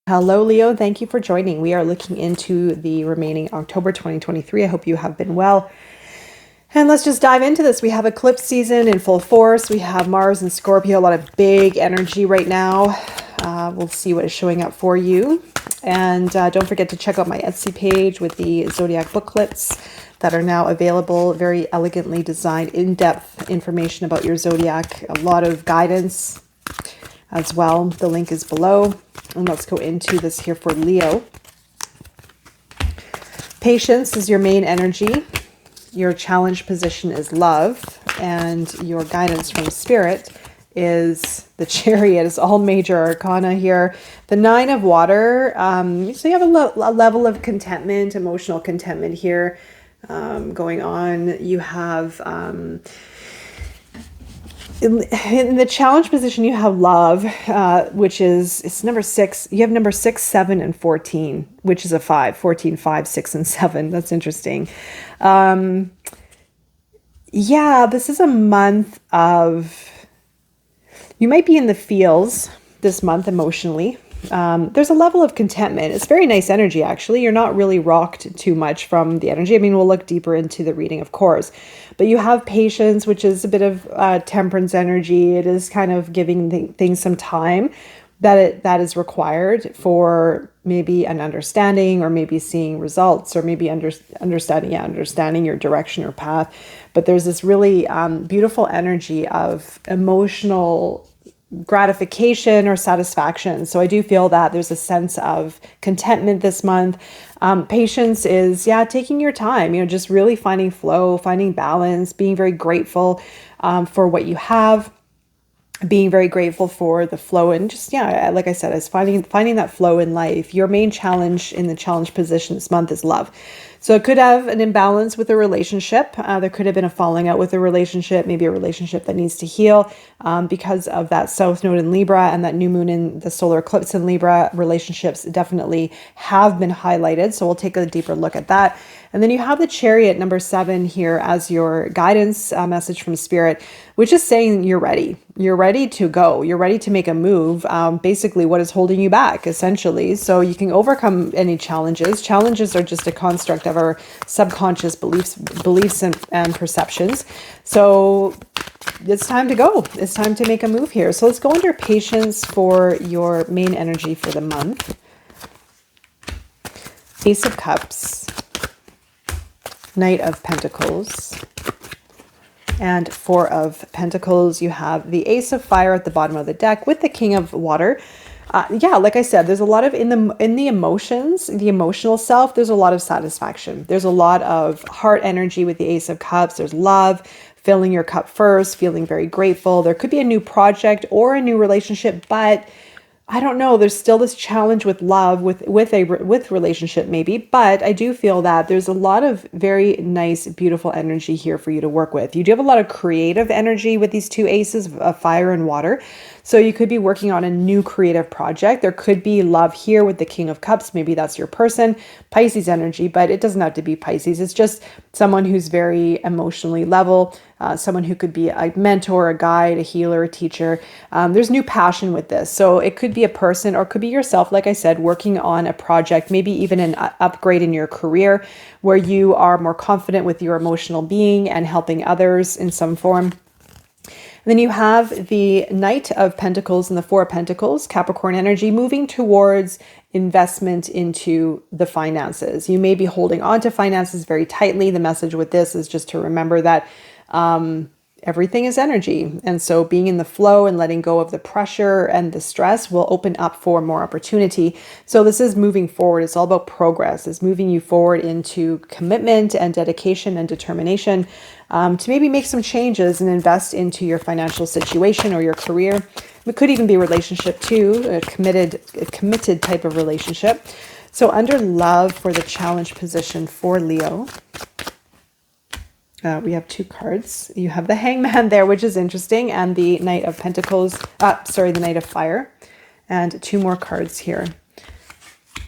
Hello, Leo. Thank you for joining. We are looking into the remaining October 2023. I hope you have been well. And let's just dive into this. We have eclipse season in full force. We have Mars and Scorpio, a lot of big energy right now. We'll see what is showing up for you. And don't forget to check out my Etsy page with the Zodiac booklets that are now available. Very elegantly designed, in-depth information about your Zodiac. A lot of guidance as well. The link is below. And let's go into this here for Leo. Patience is your main energy. Your challenge position is love. And your guidance from spirit is the Chariot. It's all major arcana here. The Nine of Water. So you have a level of contentment, emotional contentment here going on. You have... in the challenge position, you have love, which is, it's number 6. You have number 6, 7, and 14, which is a 5. 14, 5, 6, and 7. That's interesting. Yeah, this is a month of, you might be in the feels this month emotionally. There's a level of contentment. It's very nice energy, actually. You're not really rocked too much from the energy. I mean, we'll look deeper into the reading, of course. But you have patience, which is a bit of temperance energy. It is kind of giving things some time that is required for maybe an understanding, or maybe seeing results, or maybe understanding your direction or path. But there's this really beautiful energy of emotional gratification or satisfaction. So I do feel that there's a sense of contentment this month. Patience is, taking your time, just really finding flow, finding balance, being very grateful for what you have, being very grateful for the flow, and just, like I said, is finding that flow in life. Your main challenge in the challenge position this month is love. So it could have an imbalance with a relationship. There could have been a falling out with a relationship, maybe a relationship that needs to heal because of that South Node in Libra and that new moon in the solar eclipse in Libra. Relationships definitely have been highlighted. So we'll take a deeper look at that. And then you have the Chariot, number 7 here, as your guidance message from Spirit, which is saying you're ready. You're ready to go. You're ready to make a move. Basically, what is holding you back, essentially. So you can overcome any challenges. Challenges are just a construct of our subconscious beliefs and perceptions. So it's time to go. It's time to make a move here. So let's go under patience for your main energy for the month. Ace of Cups. Knight of Pentacles, and 4 of Pentacles. You have the Ace of Fire at the bottom of the deck with the King of Water. Like I said, there's a lot of in the emotions, the emotional self. There's a lot of satisfaction. There's a lot of heart energy with the Ace of Cups. There's love, filling your cup first, feeling very grateful. There could be a new project or a new relationship, but I don't know. There's still this challenge with love, with relationship maybe, but I do feel that there's a lot of very nice, beautiful energy here for you to work with. You do have a lot of creative energy with these 2 aces of fire and water. So you could be working on a new creative project. There could be love here with the King of Cups. Maybe that's your person. Pisces energy, but it doesn't have to be Pisces. It's just someone who's very emotionally level, someone who could be a mentor, a guide, a healer, a teacher. There's new passion with this. So it could be a person, or it could be yourself, like I said, working on a project, maybe even an upgrade in your career where you are more confident with your emotional being and helping others in some form. Then you have the Knight of Pentacles and the 4 of Pentacles, Capricorn energy, moving towards investment into the finances. You may be holding on to finances very tightly. The message with this is just to remember that everything is energy. And so being in the flow and letting go of the pressure and the stress will open up for more opportunity. So this is moving forward. It's all about progress. It's moving you forward into commitment and dedication and determination to maybe make some changes and invest into your financial situation or your career. It could even be a relationship too, a committed type of relationship. So under love for the challenge position for Leo, we have 2 cards. You have the Hangman there, which is interesting, and the Knight of Pentacles, the Knight of Fire, and 2 more cards here.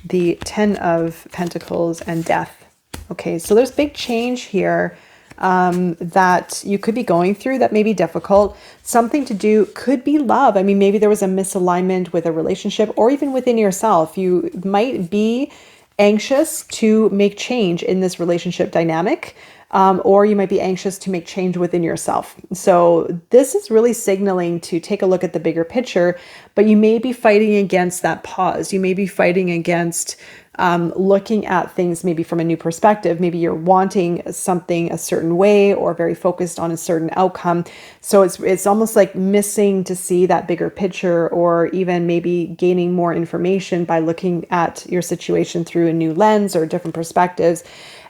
The 10 of Pentacles and Death. Okay, so there's big change here that you could be going through that may be difficult. Something to do could be love. I mean, maybe there was a misalignment with a relationship or even within yourself. You might be anxious to make change in this relationship dynamic. Or you might be anxious to make change within yourself. So this is really signaling to take a look at the bigger picture, but you may be fighting against that pause. You may be fighting against looking at things maybe from a new perspective. Maybe you're wanting something a certain way or very focused on a certain outcome. So it's almost like missing to see that bigger picture, or even maybe gaining more information by looking at your situation through a new lens or different perspectives.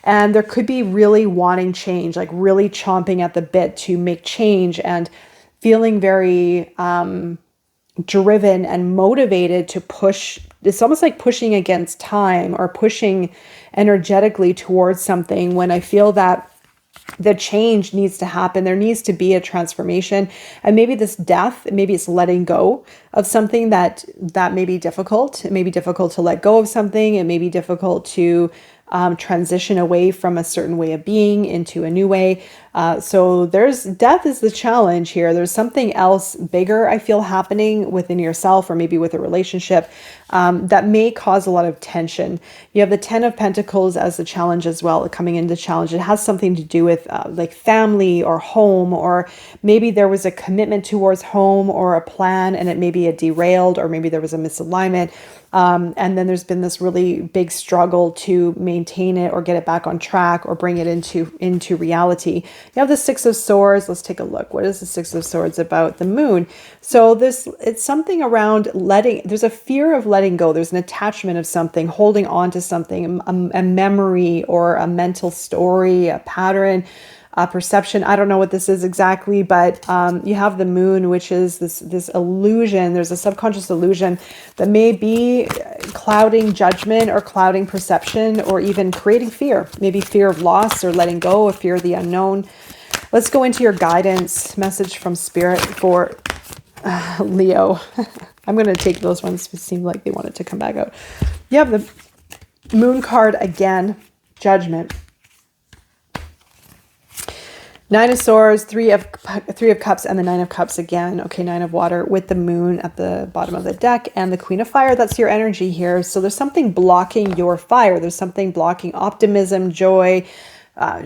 And there could be really wanting change, like really chomping at the bit to make change and feeling very driven and motivated to push. It's almost like pushing against time or pushing energetically towards something, when I feel that the change needs to happen. There needs to be a transformation. And maybe this death, maybe it's letting go of something that may be difficult. It may be difficult to let go of something. It may be difficult to transition away from a certain way of being into a new way. So death is the challenge here. There's something else bigger, I feel, happening within yourself, or maybe with a relationship, that may cause a lot of tension. You have the 10 of Pentacles as the challenge as well, coming into challenge. It has something to do with like family or home, or maybe there was a commitment towards home or a plan and it may be a derailed, or maybe there was a misalignment. And then there's been this really big struggle to maintain it or get it back on track or bring it into reality. You have the Six of Swords. Let's take a look. What is the Six of Swords about? The Moon. So it's something around there's a fear of letting go. There's an attachment of something, holding on to something, a memory or a mental story, a pattern, perception. I don't know what this is exactly, but you have the Moon, which is this illusion. There's a subconscious illusion that may be clouding judgment or clouding perception, or even creating fear. Maybe fear of loss or letting go, or fear of the unknown. Let's go into your guidance message from Spirit for Leo. I'm going to take those ones. It seemed like they wanted to come back out. You have the Moon card again, Judgment. Nine of Swords, Three of Cups, and the Nine of Cups again. Okay, Nine of Water with the Moon at the bottom of the deck, and the Queen of Fire. That's your energy here. So there's something blocking your fire. There's something blocking optimism, joy,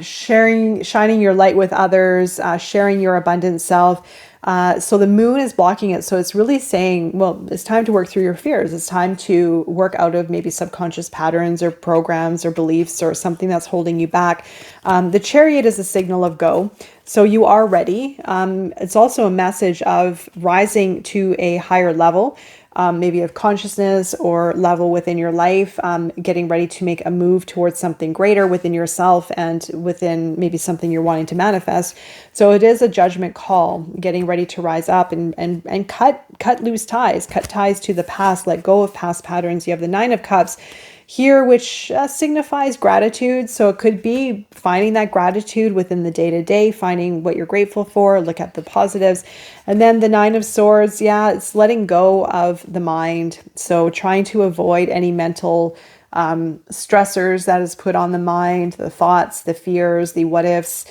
shining your light with others, sharing your abundant self. So the Moon is blocking it. So it's really saying, well, it's time to work through your fears. It's time to work out of maybe subconscious patterns or programs or beliefs or something that's holding you back. The Chariot is a signal of go. So you are ready. It's also a message of rising to a higher level, maybe of consciousness or level within your life, getting ready to make a move towards something greater within yourself and within maybe something you're wanting to manifest. So it is a judgment call, getting ready to rise up and cut loose ties, cut ties to the past, let go of past patterns. You have the Nine of Cups here, which signifies gratitude. So it could be finding that gratitude within the day-to-day, finding what you're grateful for, look at the positives. And then the Nine of Swords, yeah, it's letting go of the mind. So trying to avoid any mental stressors that is put on the mind, the thoughts, the fears, the what ifs,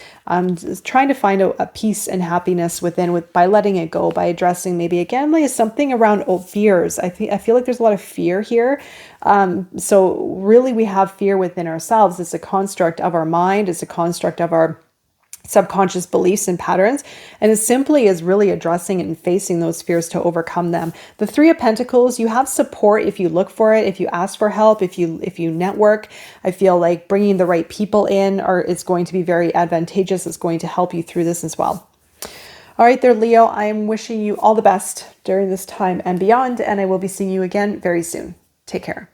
just trying to find a peace and happiness within by letting it go, by addressing maybe again like something around fears. I feel like there's a lot of fear here. So really we have fear within ourselves. It's a construct of our mind. It's a construct of our subconscious beliefs and patterns, and it simply is really addressing and facing those fears to overcome them. The Three of Pentacles, you have support if you look for it, if you ask for help, if you network. I feel like bringing the right people in is going to be very advantageous. It's going to help you through this as well. All right there, Leo, I am wishing you all the best during this time and beyond, and I will be seeing you again very soon. Take care.